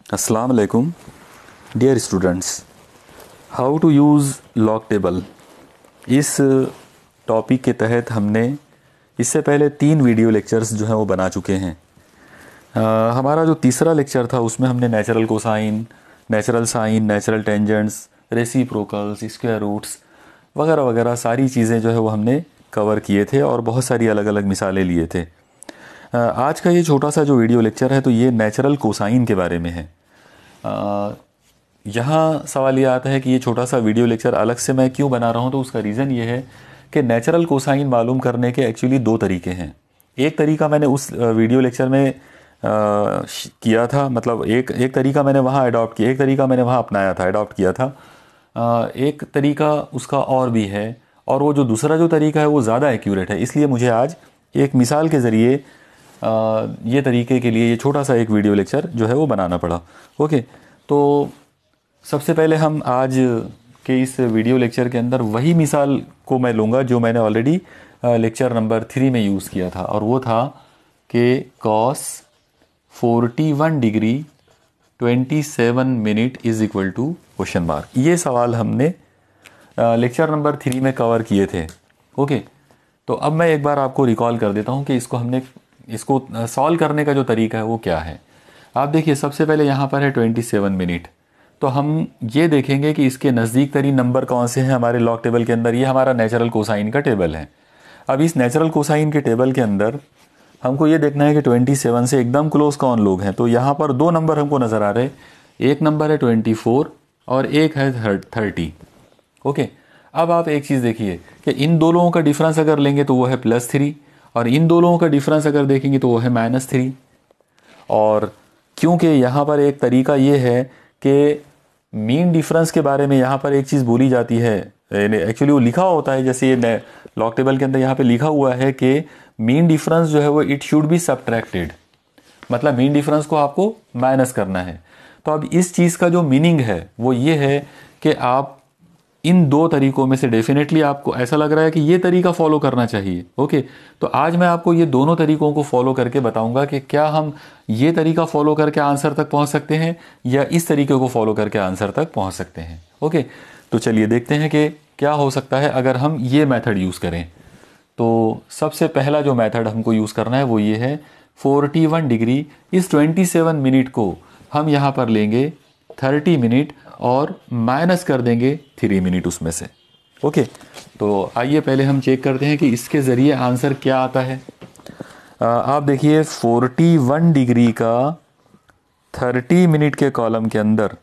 अस्सलाम वालेकुम dear students. How to use log table, इस टॉपिक के तहत हमने इससे पहले 3 वीडियो लेक्चर्स जो हैं वो बना चुके हैं। हमारा जो तीसरा लेक्चर था उसमें हमने natural cosine, natural sine, natural tangents, reciprocals, square roots वगैरह वगैरह सारी चीज़ें जो है वो हमने कवर किए थे और बहुत सारी अलग अलग मिसालें लिए थे। आज का ये छोटा सा जो वीडियो लेक्चर है तो ये नेचुरल कोसाइन के बारे में है। यहाँ सवाल ये आता है कि ये छोटा सा वीडियो लेक्चर अलग से मैं क्यों बना रहा हूँ, तो उसका रीज़न ये है कि नेचुरल कोसाइन मालूम करने के एक्चुअली 2 तरीके हैं। एक तरीका मैंने उस वीडियो लेक्चर में किया था, मतलब एक तरीका मैंने वहाँ अडॉप्ट किया, एक तरीका मैंने वहाँ अपनाया था, अडॉप्ट किया था। एक तरीका उसका और भी है, और वो जो दूसरा जो तरीका है वो ज़्यादा एक्यूरेट है। इसलिए मुझे आज एक मिसाल के ज़रिए ये तरीके के लिए ये छोटा सा एक वीडियो लेक्चर जो है वो बनाना पड़ा। ओके, तो सबसे पहले हम आज के इस वीडियो लेक्चर के अंदर वही मिसाल को मैं लूँगा जो मैंने ऑलरेडी लेक्चर नंबर 3 में यूज़ किया था, और वो था कि cos 41 degree 27 minute is equal to question mark. ये सवाल हमने लेक्चर नंबर 3 में कवर किए थे। ओके, तो अब मैं एक बार आपको रिकॉल कर देता हूँ कि इसको सॉल्व करने का जो तरीका है वो क्या है। आप देखिए, सबसे पहले यहाँ पर है 27 मिनट, तो हम ये देखेंगे कि इसके नज़दीक तरीन नंबर कौन से हैं हमारे लॉग टेबल के अंदर। ये हमारा नेचुरल कोसाइन का टेबल है। अब इस नेचुरल कोसाइन के टेबल के अंदर हमको ये देखना है कि 27 से एकदम क्लोज कौन लोग हैं। तो यहाँ पर 2 नंबर हमको नज़र आ रहे हैं, एक नंबर है 24 और एक है 30। ओके, अब आप एक चीज़ देखिए कि इन दो लोगों का डिफरेंस अगर लेंगे तो वो है +3, और इन दो लोगों का डिफरेंस अगर देखेंगे तो वो है -3। और क्योंकि यहाँ पर एक तरीका ये है कि मीन डिफरेंस के बारे में यहाँ पर एक चीज़ बोली जाती है, एक्चुअली वो लिखा होता है, जैसे ये लॉग टेबल के अंदर यहाँ पे लिखा हुआ है कि मीन डिफरेंस जो है वो इट शुड बी सब्ट्रैक्टेड, मतलब मीन डिफरेंस को आपको माइनस करना है। तो अब इस चीज़ का जो मीनिंग है वो ये है कि आप इन 2 तरीकों में से डेफिनेटली आपको ऐसा लग रहा है कि ये तरीका फॉलो करना चाहिए। ओके, तो आज मैं आपको ये दोनों तरीकों को फॉलो करके बताऊंगा कि क्या हम ये तरीका फॉलो करके आंसर तक पहुंच सकते हैं या इस तरीके को फॉलो करके आंसर तक पहुंच सकते हैं। ओके, तो चलिए देखते हैं कि क्या हो सकता है अगर हम ये मेथड यूज़ करें। तो सबसे पहला जो मेथड हमको यूज़ करना है वो ये है, 41 डिग्री इस 27 मिनट को हम यहाँ पर लेंगे 30 मिनट और माइनस कर देंगे 3 मिनट उसमें से। ओके, तो आइए पहले हम चेक करते हैं कि इसके ज़रिए आंसर क्या आता है। आप देखिए 41 डिग्री का 30 मिनट के कॉलम के अंदर,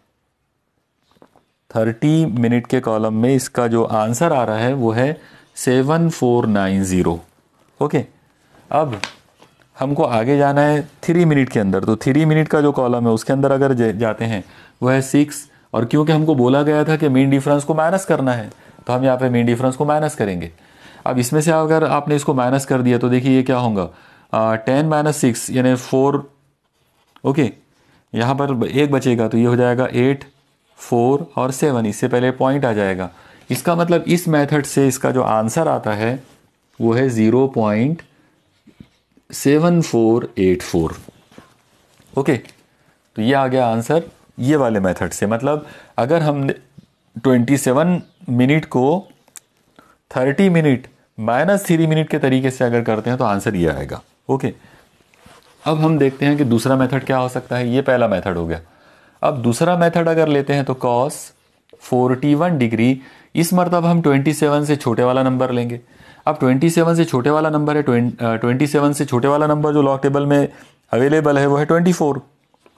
30 मिनट के कॉलम में इसका जो आंसर आ रहा है वो है 7490। ओके, अब हमको आगे जाना है 3 मिनट के अंदर, तो 3 मिनट का जो कॉलम है उसके अंदर अगर जाते हैं वो है 6, और क्योंकि हमको बोला गया था कि मीन डिफरेंस को माइनस करना है तो हम यहाँ पे मीन डिफरेंस को माइनस करेंगे। अब इसमें से अगर आपने इसको माइनस कर दिया तो देखिए ये क्या होगा, 10 - 6 यानी 4। ओके, यहाँ पर 1 बचेगा तो ये हो जाएगा 8, 4 और 7, इससे पहले पॉइंट आ जाएगा। इसका मतलब इस मेथड से इसका जो आंसर आता है वो है 0.7484। ओके, तो ये आ गया आंसर ये वाले मेथड से। मतलब अगर हम 27 मिनट को 30 मिनट -3 मिनट के तरीके से अगर करते हैं तो आंसर ये आएगा। ओके, अब हम देखते हैं कि दूसरा मेथड क्या हो सकता है। ये पहला मेथड हो गया। अब दूसरा मेथड अगर लेते हैं तो cos 41 डिग्री, इस मरतब हम 27 से छोटे वाला नंबर लेंगे। अब 27 से छोटे वाला नंबर है 27 से छोटे वाला नंबर जो लॉग टेबल में अवेलेबल है वो है 24।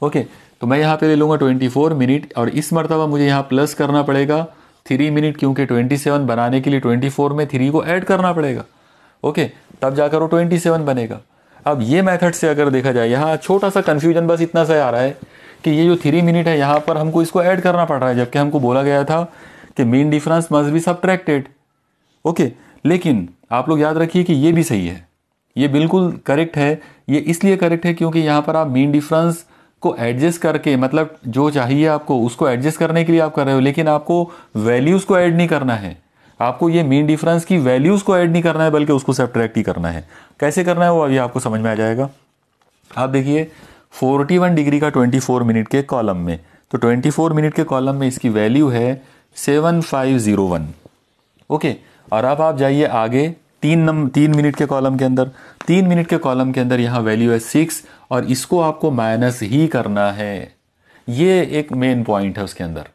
ओके, तो मैं यहाँ पे ले लूँगा 24 मिनट, और इस मरतबा मुझे यहाँ प्लस करना पड़ेगा 3 मिनट, क्योंकि 27 बनाने के लिए 24 में 3 को ऐड करना पड़ेगा। ओके, तब जाकर वो 27 बनेगा। अब ये मेथड से अगर देखा जाए, यहाँ छोटा सा कन्फ्यूजन बस इतना सा आ रहा है कि ये जो 3 मिनट है यहाँ पर हमको इसको ऐड करना पड़ रहा है, जबकि हमको बोला गया था कि mean difference must be subtracted. Okay, लेकिन आप लोग याद रखिए कि ये भी सही है, ये बिल्कुल करेक्ट है। ये इसलिए करेक्ट है क्योंकि यहाँ पर आप मीन डिफरेंस को एडजस्ट करके, मतलब जो चाहिए आपको उसको एडजस्ट करने के लिए आप कर रहे हो, लेकिन आपको वैल्यूज़ को ऐड नहीं करना है। आपको ये मीन डिफरेंस की वैल्यूज़ को ऐड नहीं करना है, बल्कि उसको सब्ट्रैक्ट ही करना है। कैसे करना है वो अभी आपको समझ में आ जाएगा। आप देखिए 41 डिग्री का 24 मिनट के कॉलम में, तो 24 मिनट के कॉलम में इसकी वैल्यू है 7501। ओके, और अब आप जाइए आगे 3 मिनट के कॉलम के अंदर, 3 मिनट के कॉलम के अंदर यहाँ वैल्यू है 6 और इसको आपको माइनस ही करना है। ये एक मेन पॉइंट है उसके अंदर,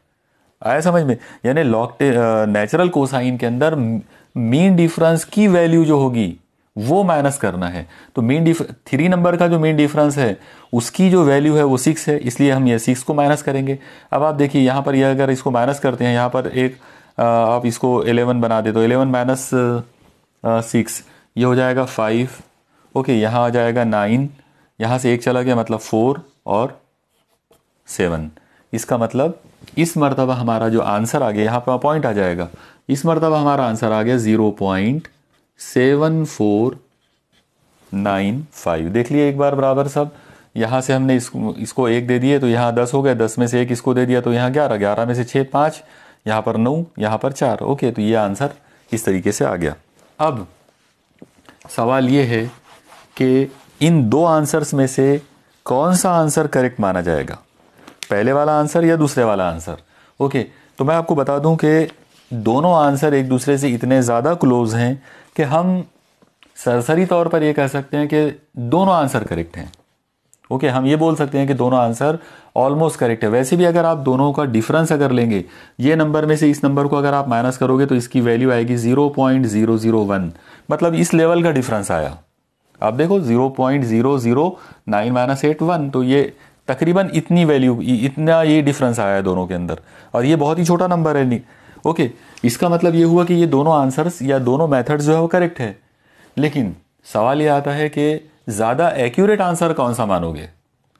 आया समझ में? यानी नेचुरल कोसाइन के अंदर मीन डिफरेंस की वैल्यू जो होगी वो माइनस करना है। तो 3 नंबर का जो मीन डिफरेंस है उसकी जो वैल्यू है वो 6 है, इसलिए हम ये 6 को माइनस करेंगे। अब आप देखिए यहाँ पर ये अगर इसको माइनस करते हैं, यहाँ पर एक आप इसको 11 बना दे तो 11 माइनस 6 ये हो जाएगा 5। ओके, यहाँ आ जाएगा 9, यहाँ से 1 चला गया मतलब 4 और 7। इसका मतलब इस मर्तबा हमारा जो आंसर आ गया, यहाँ पर पॉइंट आ जाएगा, इस मर्तबा हमारा आंसर आ गया 0.7495। देख लिए एक बार बराबर सब। यहाँ से हमने इसको 1 दे दिए तो यहाँ 10 हो गया, 10 में से 1 इसको दे दिया तो यहाँ 11, 11 में से 6 5, यहाँ पर 9, यहाँ पर 4। ओके, तो ये आंसर इस तरीके से आ गया। अब सवाल ये है कि इन दो आंसर्स में से कौन सा आंसर करेक्ट माना जाएगा, पहले वाला आंसर या दूसरे वाला आंसर? ओके, तो मैं आपको बता दूं कि दोनों आंसर एक दूसरे से इतने ज़्यादा क्लोज हैं कि हम सरसरी तौर पर ये कह सकते हैं कि दोनों आंसर करेक्ट हैं। ओके, हम ये बोल सकते हैं कि दोनों आंसर ऑलमोस्ट करेक्ट है। वैसे भी अगर आप दोनों का डिफरेंस अगर लेंगे, ये नंबर में से इस नंबर को अगर आप माइनस करोगे तो इसकी वैल्यू आएगी 0.001, मतलब इस लेवल का डिफरेंस आया। आप देखो 0.009 माइनस 8 1, तो ये तकरीबन इतनी वैल्यू, इतना ये डिफरेंस आया है दोनों के अंदर, और ये बहुत ही छोटा नंबर है। नहीं, ओके, इसका मतलब ये हुआ कि ये दोनों आंसर्स या दोनों मेथड्स जो है वो करेक्ट है। लेकिन सवाल ये आता है कि ज़्यादा एक्यूरेट आंसर कौन सा मानोगे?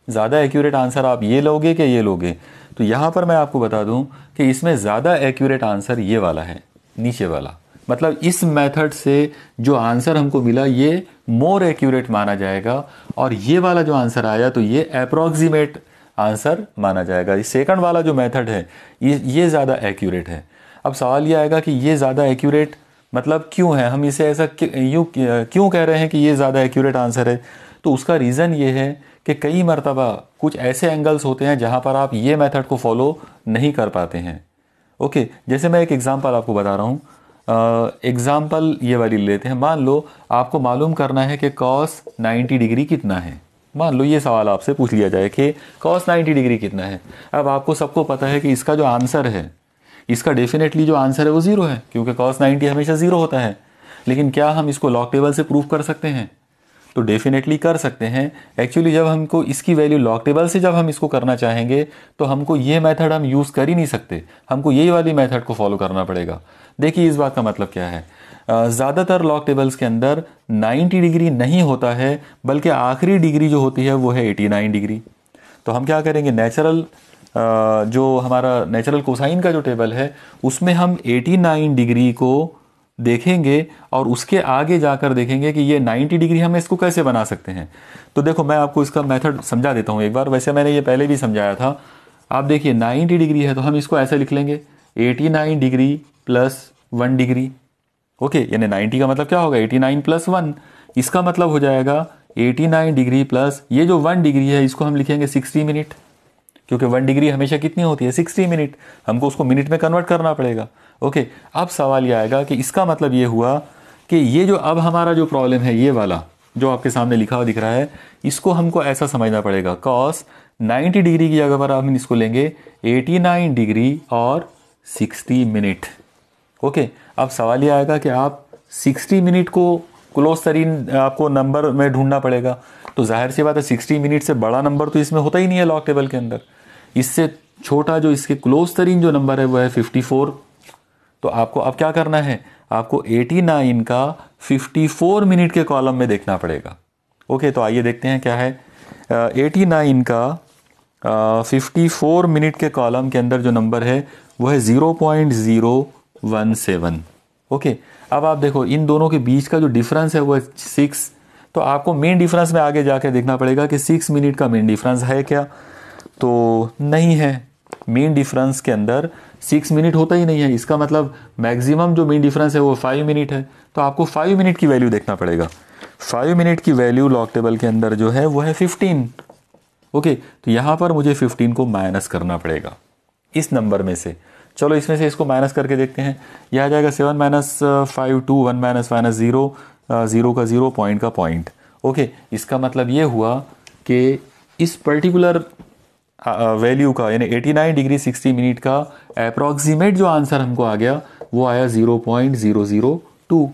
ज़्यादा एक्यूरेट आंसर आप ये लोगे कि ये लोगे? तो यहाँ पर मैं आपको बता दूं कि इसमें ज़्यादा एक्यूरेट आंसर ये वाला है, नीचे वाला। मतलब इस मेथड से जो आंसर हमको मिला ये मोर एक्यूरेट माना जाएगा, और ये वाला जो आंसर आया तो ये अप्रॉक्सीमेट आंसर माना जाएगा। इस सेकंड वाला जो मेथड है ये ज़्यादा एक्यूरेट है। अब सवाल ये आएगा कि ये ज़्यादा एक्यूरेट मतलब क्यों है, हम इसे ऐसा क्यों कह रहे हैं कि ये ज़्यादा एक्यूरेट आंसर है? तो उसका रीज़न ये है कि कई मरतबा कुछ ऐसे एंगल्स होते हैं जहाँ पर आप ये मेथड को फॉलो नहीं कर पाते हैं। ओके, जैसे मैं एक एग्जांपल आपको बता रहा हूँ। एग्जाम्पल ये वाली लेते हैं। मान लो आपको मालूम करना है कि कॉस 90 डिग्री कितना है। मान लो ये सवाल आपसे पूछ लिया जाए कि कॉस 90 डिग्री कितना है। अब आपको सबको पता है कि इसका जो आंसर है, इसका डेफिनेटली जो आंसर है वो 0 है, क्योंकि कॉस 90 हमेशा 0 होता है। लेकिन क्या हम इसको लॉग टेबल से प्रूव कर सकते हैं? तो डेफिनेटली कर सकते हैं। एक्चुअली जब हमको इसकी वैल्यू लॉग टेबल से जब हम इसको करना चाहेंगे तो हमको ये मेथड हम यूज़ कर ही नहीं सकते, हमको यही वाली मेथड को फॉलो करना पड़ेगा। देखिए इस बात का मतलब क्या है। ज़्यादातर लॉग टेबल्स के अंदर 90 डिग्री नहीं होता है, बल्कि आखिरी डिग्री जो होती है वो है 89 डिग्री। तो हम क्या करेंगे, नेचुरल जो हमारा नेचुरल कोसाइन का जो टेबल है उसमें हम 89 डिग्री को देखेंगे और उसके आगे जाकर देखेंगे कि ये 90 डिग्री हम इसको कैसे बना सकते हैं। तो देखो मैं आपको इसका मेथड समझा देता हूँ एक बार, वैसे मैंने ये पहले भी समझाया था। आप देखिए 90 डिग्री है तो हम इसको ऐसे लिख लेंगे 89 डिग्री प्लस 1 डिग्री। ओके, यानी 90 का मतलब क्या होगा 89 प्लस 1, इसका मतलब हो जाएगा 89 डिग्री प्लस ये जो 1 डिग्री है इसको हम लिखेंगे 60 मिनट, क्योंकि 1 डिग्री हमेशा कितनी होती है 60 मिनट, हमको उसको मिनट में कन्वर्ट करना पड़ेगा। ओके, अब सवाल ये आएगा कि इसका मतलब ये हुआ कि ये जो अब हमारा जो प्रॉब्लम है ये वाला जो आपके सामने लिखा हुआ दिख रहा है, इसको हमको ऐसा समझना पड़ेगा। कॉस 90 डिग्री की जगह पर हम इसको लेंगे 89 डिग्री और 60 मिनट। ओके, अब सवाल ये आएगा कि आप 60 मिनट को क्लोज तरीन आपको नंबर में ढूंढना पड़ेगा। तो जाहिर सी बात है 60 मिनट से बड़ा नंबर तो इसमें होता ही नहीं है लॉग टेबल के अंदर। इससे छोटा जो इसके क्लोज तरीन जो नंबर है वो है 54। तो आपको अब क्या करना है, आपको 89 का 54 मिनट के कॉलम में देखना पड़ेगा। ओके, तो आइए देखते हैं क्या है। 89 का 54 मिनट के कॉलम के अंदर जो नंबर है वो है 0.017। ओके, अब आप देखो इन दोनों के बीच का जो डिफरेंस है वो है 6। तो आपको मेन डिफरेंस में आगे जाके देखना पड़ेगा कि 6 मिनट का मेन डिफरेंस है क्या, तो नहीं है। मेन डिफरेंस के अंदर 6 मिनट होता ही नहीं है। इसका मतलब मैक्सिमम जो मेन डिफरेंस है वो 5 मिनट है। तो आपको 5 मिनट की वैल्यू देखना पड़ेगा। 5 मिनट की वैल्यू लॉग टेबल के अंदर जो है वो है 15। ओके, तो यहाँ पर मुझे 15 को माइनस करना पड़ेगा इस नंबर में से। चलो इसमें से इसको माइनस करके देखते हैं। यह आ जाएगा 7 माइनस 5 2, 1 माइनस माइनस 0, 0 का 0, पॉइंट का पॉइंट। ओके, इसका मतलब ये हुआ कि इस पर्टिकुलर वैल्यू का यानी 89 डिग्री 60 मिनट का अप्रॉक्सीमेट जो आंसर हमको आ गया वो आया 0.002।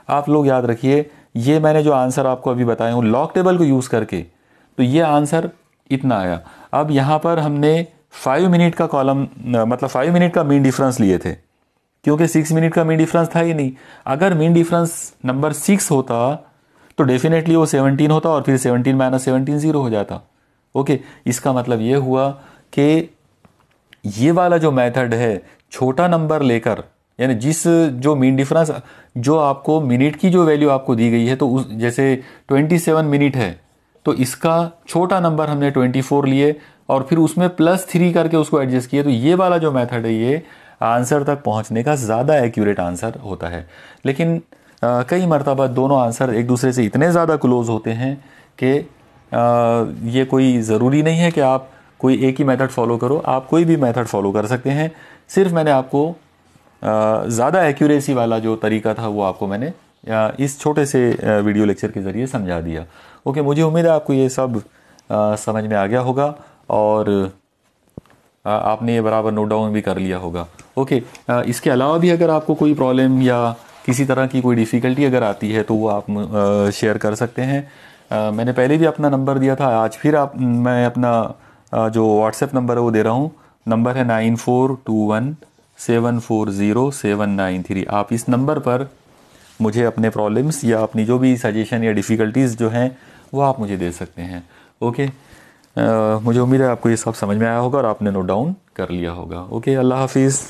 आप लोग याद रखिए, ये मैंने जो आंसर आपको अभी बताया हूँ लॉग टेबल को यूज़ करके, तो ये आंसर इतना आया। अब यहाँ पर हमने 5 मिनट का कॉलम मतलब 5 मिनट का मीन डिफरेंस लिए थे, क्योंकि 6 मिनट का मीन डिफरेंस था ही नहीं। अगर मीन डिफरेंस नंबर 6 होता तो डेफिनेटली वो 17 होता और फिर 17 माइनस 17 0 हो जाता। ओके, इसका मतलब ये हुआ कि ये वाला जो मेथड है छोटा नंबर लेकर, यानी जो मीन डिफरेंस जो आपको मिनट की जो वैल्यू आपको दी गई है, तो उस जैसे 27 मिनट है तो इसका छोटा नंबर हमने 24 लिए और फिर उसमें +3 करके उसको एडजस्ट किए। तो ये वाला जो मेथड है ये आंसर तक पहुंचने का ज़्यादा एक्यूरेट आंसर होता है। लेकिन कई मरतबा दोनों आंसर एक दूसरे से इतने ज़्यादा क्लोज होते हैं कि ये कोई ज़रूरी नहीं है कि आप कोई एक ही मेथड फॉलो करो, आप कोई भी मेथड फॉलो कर सकते हैं। सिर्फ मैंने आपको ज़्यादा एक्यूरेसी वाला जो तरीका था वो आपको मैंने इस छोटे से वीडियो लेक्चर के ज़रिए समझा दिया। ओके, मुझे उम्मीद है आपको ये सब समझ में आ गया होगा और आपने ये बराबर नोट डाउन भी कर लिया होगा। ओके, इसके अलावा भी अगर आपको कोई प्रॉब्लम या किसी तरह की कोई डिफ़िकल्टी अगर आती है तो वो आप शेयर कर सकते हैं। मैंने पहले भी अपना नंबर दिया था, आज फिर मैं अपना जो व्हाट्सएप नंबर है वो दे रहा हूँ। नंबर है 9421740793। आप इस नंबर पर मुझे अपने प्रॉब्लम्स या अपनी जो भी सजेशन या डिफ़िकल्टीज़ जो हैं वो आप मुझे दे सकते हैं। ओके, मुझे उम्मीद है आपको ये सब समझ में आया होगा और आपने नोट डाउन कर लिया होगा। ओके, अल्लाह हाफिज़।